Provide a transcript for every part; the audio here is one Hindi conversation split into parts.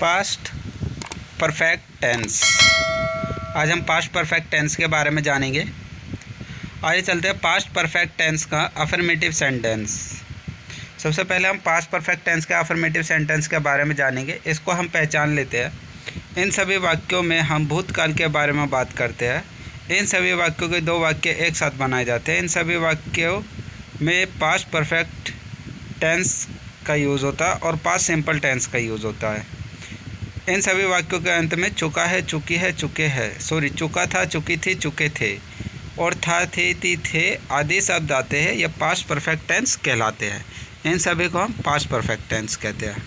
Past perfect tense. आज हम पास्ट परफेक्ट टेंस के बारे में जानेंगे। आइए चलते हैं पास्ट परफेक्ट टेंस का अफर्मेटिव सेंटेंस। सबसे पहले हम पास्ट परफेक्ट टेंस के अफर्मेटिव सेंटेंस के बारे में जानेंगे। इसको हम पहचान लेते हैं। इन सभी वाक्यों में हम भूतकाल के बारे में बात करते हैं। इन सभी वाक्यों के दो वाक्य एक साथ बनाए जाते हैं। इन सभी वाक्यों में पास्ट परफेक्ट टेंस का यूज़ होता है और पास्ट सिंपल टेंस का यूज़ होता है। इन सभी वाक्यों के अंत में चुका है, चुकी है, चुके हैं, चुका था, चुकी थी, चुके थे और था, थे, थी, थे आदि शब्द आते हैं। ये पास्ट परफेक्ट टेंस कहलाते हैं। इन सभी को हम पास्ट परफेक्ट टेंस कहते हैं।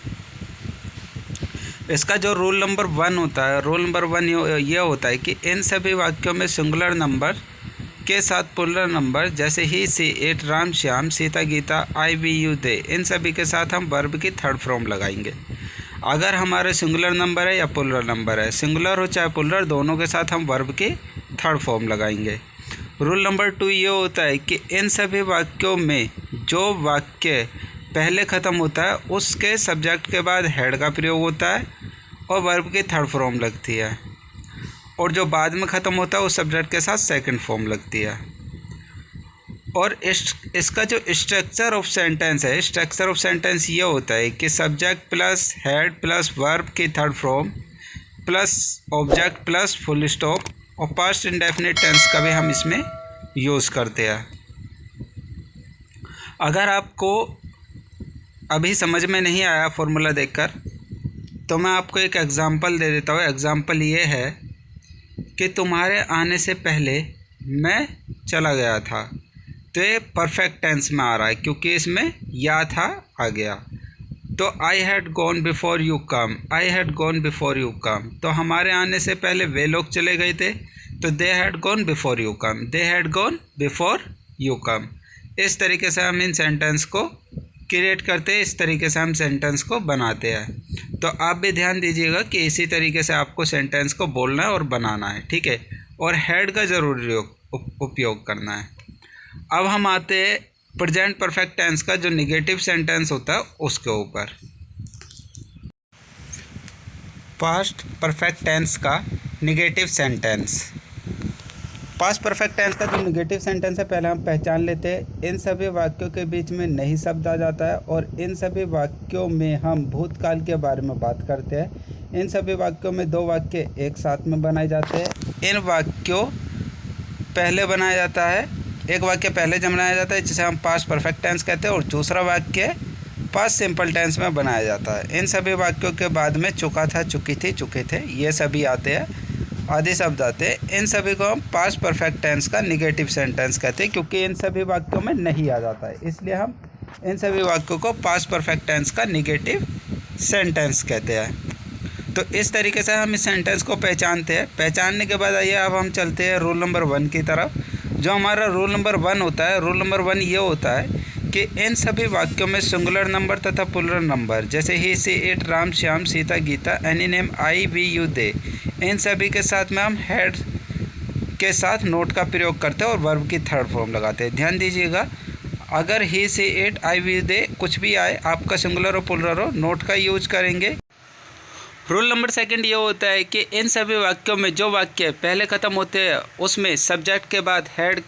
इसका जो रूल नंबर 1 होता है, रूल नंबर 1 ये होता है कि इन सभी वाक्यों में सिंगुलर नंबर के साथ प्लुरल नंबर जैसे he, she, it, Ram, Shyam, Sita, Geeta, I, we, you, they, इन सभी के साथ हम वर्ब की थर्ड फॉर्म लगाएंगे। अगर हमारे सिंगुलर नंबर है या प्लुरल नंबर है, सिंगुलर हो चाहे प्लुरल, दोनों के साथ हम वर्ब की थर्ड फॉर्म लगाएंगे। रूल नंबर 2 ये होता है कि इन सभी वाक्यों में जो वाक्य पहले ख़त्म होता है उसके सब्जेक्ट के बाद हेड का प्रयोग होता है और वर्ब की थर्ड फॉर्म लगती है, और जो बाद में ख़त्म होता है उस सब्जेक्ट के साथ सेकंड फॉर्म लगती है। और इसका जो स्ट्रक्चर ऑफ सेंटेंस है, स्ट्रक्चर ऑफ सेंटेंस ये होता है कि subject plus had plus verb की third form plus object plus full stop और पास्ट इंडेफिनिट टेंस का भी हम इसमें यूज़ करते हैं। अगर आपको अभी समझ में नहीं आया फॉर्मूला देखकर, तो मैं आपको एक एग्ज़ाम्पल दे देता हूँ। एग्ज़ाम्पल ये है कि तुम्हारे आने से पहले मैं चला गया था। तो ये परफेक्ट टेंस में आ रहा है क्योंकि इसमें या था आ गया। तो I had gone before you come, I had gone before you come, तो हमारे आने से पहले वे लोग चले गए थे, तो they had gone before you come, they had gone before you come. इस तरीके से हम इन सेंटेंस को क्रिएट करते हैं, इस तरीके से हम सेंटेंस को बनाते हैं। तो आप भी ध्यान दीजिएगा कि इसी तरीके से आपको सेंटेंस को बोलना है और बनाना है, ठीक है। और हेड का ज़रूर उपयोग करना है। अब हम आते हैं प्रेजेंट परफेक्ट टेंस का जो नेगेटिव सेंटेंस होता है उसके ऊपर। पास्ट परफेक्ट टेंस का negative sentence. Past perfect tense का जो नेगेटिव सेंटेंस है पहले हम पहचान लेते हैं। इन सभी वाक्यों के बीच में नहीं शब्द आ जाता है और इन सभी वाक्यों में हम भूतकाल के बारे में बात करते हैं। इन सभी वाक्यों में दो वाक्य एक साथ में बनाए जाते हैं। इन वाक्यों पहले बनाया जाता है, एक वाक्य पहले जब बनाया जाता है जिसे हम पास्ट परफेक्ट टेंस कहते हैं और दूसरा वाक्य पास्ट सिंपल टेंस में बनाया जाता है। इन सभी वाक्यों के बाद में चुका था, चुकी थी, चुके थे ये सभी आते हैं, आदि शब्द आते हैं। इन सभी को हम पास्ट परफेक्ट टेंस का नेगेटिव सेंटेंस कहते हैं क्योंकि इन सभी वाक्यों में नहीं आ जाता है, इसलिए हम इन सभी वाक्यों को पास्ट परफेक्ट टेंस का नेगेटिव सेंटेंस कहते हैं। तो इस तरीके से हम इस सेंटेंस को पहचानते हैं। पहचानने के बाद आइए अब हम चलते हैं रूल नंबर 1 की तरफ। जो हमारा रूल नंबर 1 होता है, रूल नंबर 1 ये होता है कि इन सभी वाक्यों में सिंगुलर नंबर तथा प्लुरल नंबर जैसे he, she, it, Ram, Shyam, Sita, Geeta, any name, I, we, you, they, इन सभी के साथ में हम हेड के साथ नोट का प्रयोग करते हैं और वर्ब की थर्ड फॉर्म लगाते हैं। ध्यान दीजिएगा, अगर ही, सी, इट, आई, वी, दे कुछ भी आए, आपका सिंगुलर और प्लुरल हो, नोट का यूज करेंगे। रूल नंबर 2 ये होता है कि इन सभी वाक्यों में जो वाक्य पहले ख़त्म होते हैं उसमें सब्जेक्ट के बाद हेड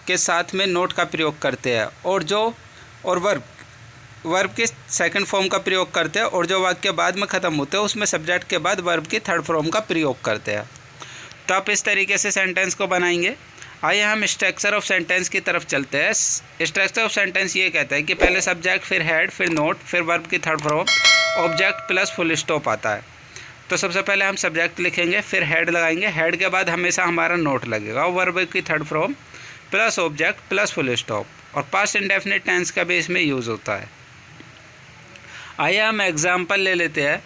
के साथ में नोट का प्रयोग करते हैं और वर्ब की सेकंड फॉर्म का प्रयोग करते हैं, और जो वाक्य बाद में ख़त्म होते हैं उसमें सब्जेक्ट के बाद वर्ब की थर्ड फॉर्म का प्रयोग करते हैं। तो आप इस तरीके से सेंटेंस को बनाएंगे। आइए हम स्ट्रक्चर ऑफ सेंटेंस की तरफ चलते हैं। स्ट्रक्चर ऑफ सेंटेंस ये कहता है कि पहले सब्जेक्ट, फिर हेड, फिर नोट, फिर वर्ब की third form, object plus full stop आता है। तो सबसे पहले हम सब्जेक्ट लिखेंगे, फिर हेड लगाएंगे, हेड के बाद हमेशा हमारा नोट लगेगा और वर्ब की third form plus object plus full stop, और पास्ट इंडेफिनिट टेंस का भी इसमें यूज़ होता है। आइए हम एग्जाम्पल ले लेते हैं।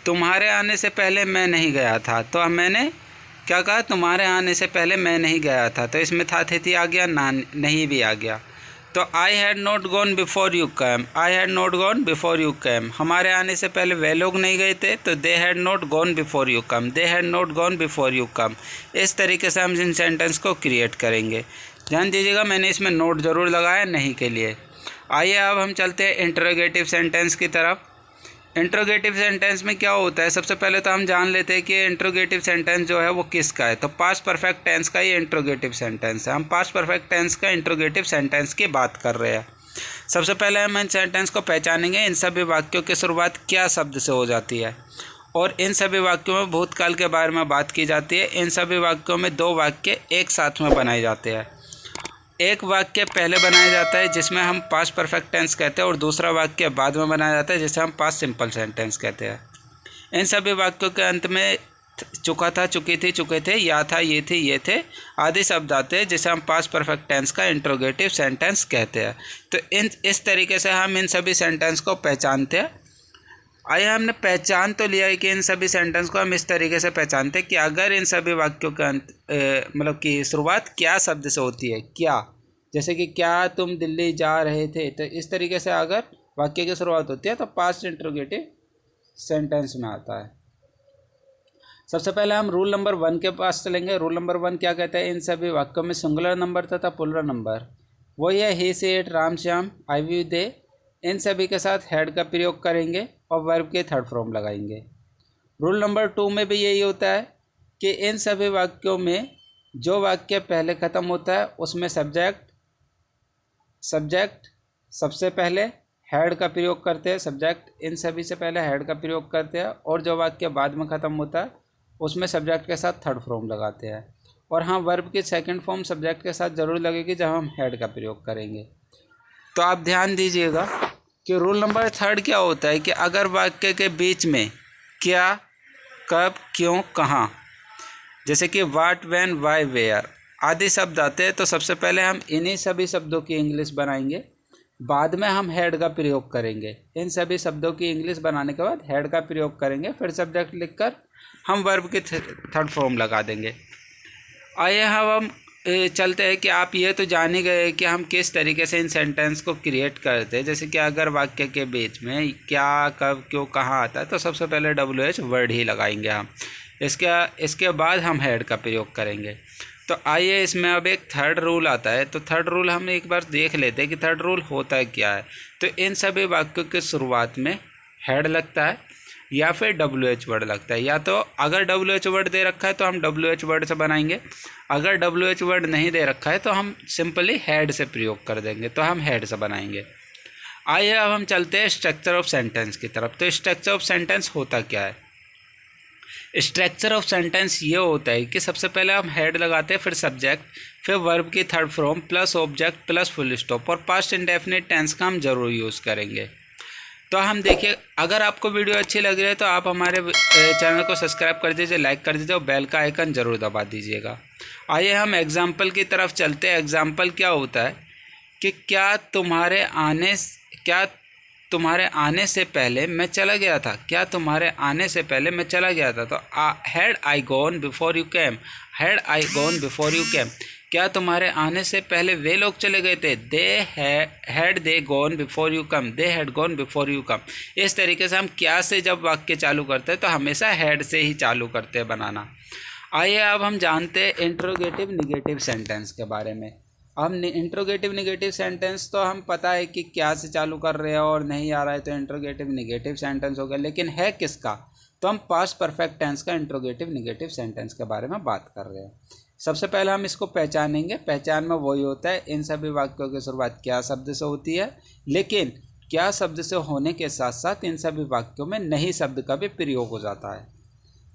तुम्हारे आने से पहले मैं नहीं गया था, तो अब मैंने क्या कहा, तुम्हारे आने से पहले मैं नहीं गया था, तो इसमें था, थे, थी आ गया, ना, नहीं भी आ गया। तो I had not gone before you came, I had not gone before you came, हमारे आने से पहले वे लोग नहीं गए थे, तो they had not gone before you come, they had not gone before you come. इस तरीके से हम इन सेंटेंस को क्रिएट करेंगे। ध्यान दीजिएगा, मैंने इसमें नोट ज़रूर लगाया नहीं के लिए। आइए अब हम चलते हैं इंटरोगेटिव सेंटेंस की तरफ। इंट्रोगेटिव सेंटेंस में क्या होता है, सबसे पहले तो हम जान लेते हैं कि इंट्रोगेटिव सेंटेंस जो है वो किसका है। तो पास्ट परफेक्ट टेंस का ये इंट्रोगेटिव सेंटेंस है। हम पास्ट परफेक्ट टेंस का इंट्रोगेटिव सेंटेंस की बात कर रहे हैं। सबसे पहले हम इन सेंटेंस को पहचानेंगे, इन सभी वाक्यों की शुरुआत क्या शब्द से हो जाती है, और इन सभी वाक्यों में भूतकाल के बारे में बात की जाती है। इन सभी वाक्यों में दो वाक्य एक साथ में बनाए जाते हैं। एक वाक्य पहले बनाया जाता है जिसमें हम पास्ट परफेक्ट टेंस कहते हैं, और दूसरा वाक्य बाद में बनाया जाता है जिसे हम पास्ट सिंपल सेंटेंस कहते हैं। इन सभी वाक्यों के अंत में चुका था, चुकी थी, चुके थे, या था, ये थी, ये थे आदि शब्द आते हैं जिसे हम पास्ट परफेक्ट टेंस का इंट्रोगेटिव सेंटेंस कहते हैं। तो इस तरीके से हम इन सभी सेंटेंस को पहचानते हैं। आइए, हमने पहचान तो लिया है कि इन सभी सेंटेंस को हम इस तरीके से पहचानते हैं कि अगर इन सभी वाक्यों के अंत मतलब कि शुरुआत क्या शब्द से होती है, क्या, जैसे कि क्या तुम दिल्ली जा रहे थे, तो इस तरीके से अगर वाक्य की शुरुआत होती है तो पास्ट इंट्रोगेटिव सेंटेंस में आता है। सबसे पहले हम रूल नंबर 1 के पास चलेंगे। रूल नंबर 1 क्या कहता है, इन सभी वाक्यों में सिंगुलर नंबर तथा प्लुरल नंबर वही है, he she it, Ram Shyam, I we they, इन सभी के साथ हैड का प्रयोग करेंगे और वर्ब के थर्ड फॉर्म लगाएंगे। रूल नंबर 2 में भी यही होता है कि इन सभी वाक्यों में जो वाक्य पहले ख़त्म होता है उसमें सब्जेक्ट सबसे पहले हैड का प्रयोग करते हैं, सब्जेक्ट इन सभी से पहले हैड का प्रयोग करते हैं, और जो वाक्य बाद में ख़त्म होता है उसमें सब्जेक्ट के साथ थर्ड फॉर्म लगाते हैं। और हाँ, वर्ब की सेकंड फॉर्म सब्जेक्ट के साथ ज़रूर लगेगी जब हम हैड का प्रयोग करेंगे। तो आप ध्यान दीजिएगा कि रूल नंबर 3 क्या होता है कि अगर वाक्य के बीच में क्या, कब, क्यों, कहाँ, जैसे कि वाट, व्हेन, वाई, वेयर आदि शब्द आते हैं, तो सबसे पहले हम इन्हीं सभी शब्दों की इंग्लिश बनाएंगे, बाद में हम हैड का प्रयोग करेंगे। इन सभी शब्दों की इंग्लिश बनाने के बाद हैड का प्रयोग करेंगे, फिर सब्जेक्ट लिखकर हम वर्ब के थर्ड फॉर्म लगा देंगे। आइए हम चलते हैं कि आप ये तो जान ही गए कि हम किस तरीके से इन सेंटेंस को क्रिएट करते हैं। जैसे कि अगर वाक्य के बीच में क्या, कब, क्यों, कहाँ आता है तो सबसे पहले WH वर्ड ही लगाएंगे हम, इसके बाद हम हैड का प्रयोग करेंगे। तो आइए, इसमें अब एक थर्ड रूल आता है। तो थर्ड रूल हम एक बार देख लेते हैं कि थर्ड रूल होता क्या है। तो इन सभी वाक्यों की शुरुआत में हैड लगता है या फिर WH वर्ड लगता है। या तो अगर WH वर्ड दे रखा है तो हम WH वर्ड से बनाएंगे, अगर WH वर्ड नहीं दे रखा है तो हम सिंपली हैड से प्रयोग कर देंगे, तो हम हैड से बनाएंगे। आइए, अब हम चलते हैं स्ट्रक्चर ऑफ सेंटेंस की तरफ। तो स्ट्रक्चर ऑफ सेंटेंस होता क्या है? स्ट्रक्चर ऑफ सेंटेंस ये होता है कि सबसे पहले हम हेड लगाते हैं, फिर सब्जेक्ट, फिर वर्ब की third form plus object plus full stop, और पास्ट इंडेफिनिट टेंस का हम जरूर यूज़ करेंगे। तो हम देखिए, अगर आपको वीडियो अच्छी लग रही है तो आप हमारे चैनल को सब्सक्राइब कर दीजिए, लाइक कर दीजिए और बेल का आइकन ज़रूर दबा दीजिएगा। आइए हम एग्जाम्पल की तरफ चलते हैं। एग्जाम्पल क्या होता है कि क्या तुम्हारे आने से पहले मैं चला गया था, क्या तुम्हारे आने से पहले मैं चला गया था। तो had I gone before you came, had I gone before you came, क्या तुम्हारे आने से पहले वे लोग चले गए थे, had they gone before you come, they had gone before you come. इस तरीके से हम क्या से जब वाक्य चालू करते हैं तो हमेशा हैड से ही चालू करते हैं बनाना। आइए अब हम जानते हैं इंट्रोगेटिव निगेटिव सेंटेंस के बारे में। हम इंट्रोगेटिव निगेटिव सेंटेंस तो हम पता है कि क्या से चालू कर रहे हैं और नहीं आ रहा है तो इंट्रोगेटिव निगेटिव सेंटेंस हो गया, लेकिन है किसका? तो हम पास्ट परफेक्ट टेंस का इंट्रोगेटिव निगेटिव सेंटेंस के बारे में बात कर रहे हैं। सबसे पहले हम इसको पहचानेंगे। पहचान में वही होता है इन सभी वाक्यों की शुरुआत क्या शब्द से होती है, लेकिन क्या शब्द से होने के साथ साथ इन सभी वाक्यों में नहीं शब्द का भी प्रयोग हो जाता है।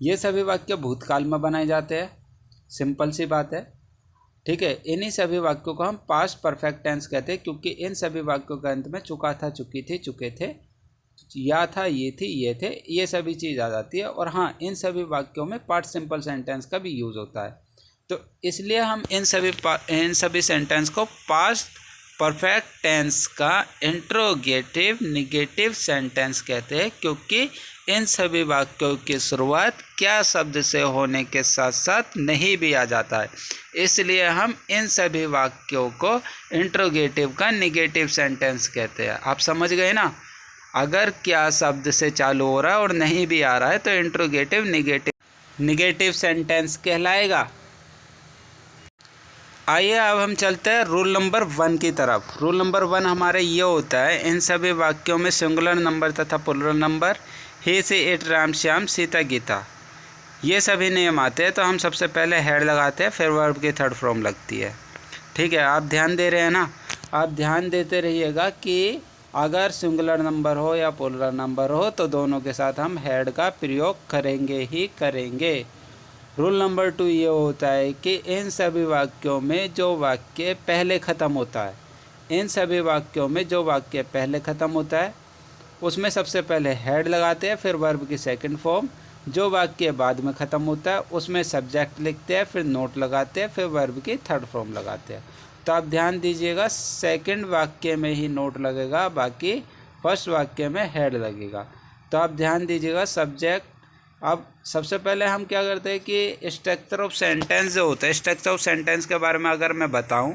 ये सभी वाक्य भूतकाल में बनाए जाते हैं, सिंपल सी बात है, ठीक है। इन्हीं सभी वाक्यों को हम पास्ट परफेक्ट टेंस कहते हैं, क्योंकि इन सभी वाक्यों के अंत में चुका था, चुकी थी, चुके थे, या था, ये थी, ये थे, ये सभी चीज़ आ जाती है। और हाँ, इन सभी वाक्यों में पार्ट सिंपल सेंटेंस का भी यूज़ होता है। तो इसलिए हम इन सभी सेंटेंस को पास्ट परफेक्ट टेंस का इंट्रोगेटिव निगेटिव सेंटेंस कहते हैं, क्योंकि इन सभी वाक्यों की शुरुआत क्या शब्द से होने के साथ साथ नहीं भी आ जाता है। इसलिए हम इन सभी वाक्यों को इंट्रोगेटिव का निगेटिव सेंटेंस कहते हैं। आप समझ गए ना? अगर क्या शब्द से चालू हो रहा है और नहीं भी आ रहा है तो इंट्रोगेटिव निगेटिव सेंटेंस कहलाएगा। आइए अब हम चलते हैं रूल नंबर 1 की तरफ। रूल नंबर 1 हमारे ये होता है, इन सभी वाक्यों में सिंगुलर नंबर तथा plural number he she it Ram Shyam Sita Gita, ये सभी नियम आते हैं। तो हम सबसे पहले हेड लगाते हैं, फिर वर्ब की थर्ड फॉर्म लगती है। ठीक है, आप ध्यान दे रहे हैं ना? आप ध्यान देते रहिएगा कि अगर सिंगुलर नंबर हो या प्लुरल नंबर हो तो दोनों के साथ हम हेड का प्रयोग करेंगे ही करेंगे। रूल नंबर 2 ये होता है कि इन सभी वाक्यों में जो वाक्य पहले ख़त्म होता है, इन सभी वाक्यों में जो वाक्य पहले ख़त्म होता है उसमें सबसे पहले हेड लगाते हैं, फिर वर्ब की सेकंड फॉर्म। जो वाक्य बाद में ख़त्म होता है उसमें सब्जेक्ट लिखते हैं, फिर नोट लगाते हैं, फिर वर्ब की थर्ड फॉर्म लगाते हैं। तो आप ध्यान दीजिएगा, सेकंड वाक्य में ही नोट लगेगा, बाकी फर्स्ट वाक्य में हेड लगेगा। तो आप ध्यान दीजिएगा सब्जेक्ट। अब सबसे पहले हम क्या करते हैं कि स्ट्रक्चर ऑफ सेंटेंस जो होता है, स्ट्रक्चर ऑफ सेंटेंस के बारे में अगर मैं बताऊं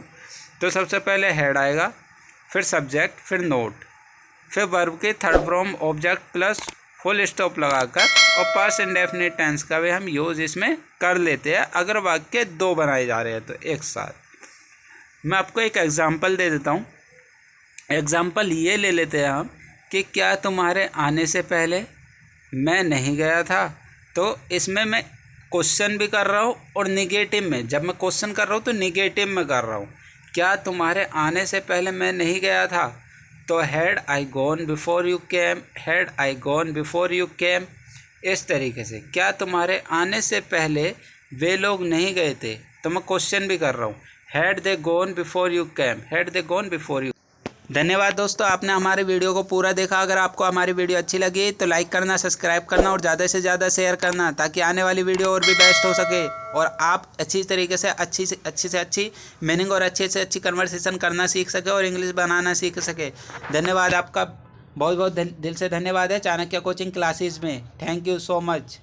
तो सबसे पहले हेड आएगा, फिर सब्जेक्ट, फिर नोट, फिर वर्ब की third form object plus full stop लगाकर, और पास्ट इंडेफिनिट टेंस का भी हम यूज़ इसमें कर लेते हैं अगर वाक्य 2 बनाए जा रहे हैं तो एक साथ। मैं आपको एक एग्जांपल दे देता हूँ। एग्जांपल ये ले लेते हैं हम कि क्या तुम्हारे आने से पहले मैं नहीं गया था। तो इसमें मैं क्वेश्चन भी कर रहा हूँ और निगेटिव में, जब मैं क्वेश्चन कर रहा हूँ तो निगेटिव में कर रहा हूँ। क्या तुम्हारे आने से पहले मैं नहीं गया था, तो had I gone before you came, had I gone before you came. इस तरीके से क्या तुम्हारे आने से पहले वे लोग नहीं गए थे, तो मैं क्वेश्चन भी कर रहा हूँ, had they gone before you came, had they gone before you. धन्यवाद दोस्तों, आपने हमारे वीडियो को पूरा देखा। अगर आपको हमारी वीडियो अच्छी लगी तो लाइक करना, सब्सक्राइब करना और ज़्यादा से ज़्यादा शेयर करना, ताकि आने वाली वीडियो और भी बेस्ट हो सके और आप अच्छी तरीके से अच्छी मीनिंग और अच्छे से अच्छी कन्वर्सेशन करना सीख सके और इंग्लिश बनाना सीख सके। धन्यवाद, आपका बहुत बहुत दिल से धन्यवाद है चाणक्य कोचिंग क्लासेस में। Thank you so much.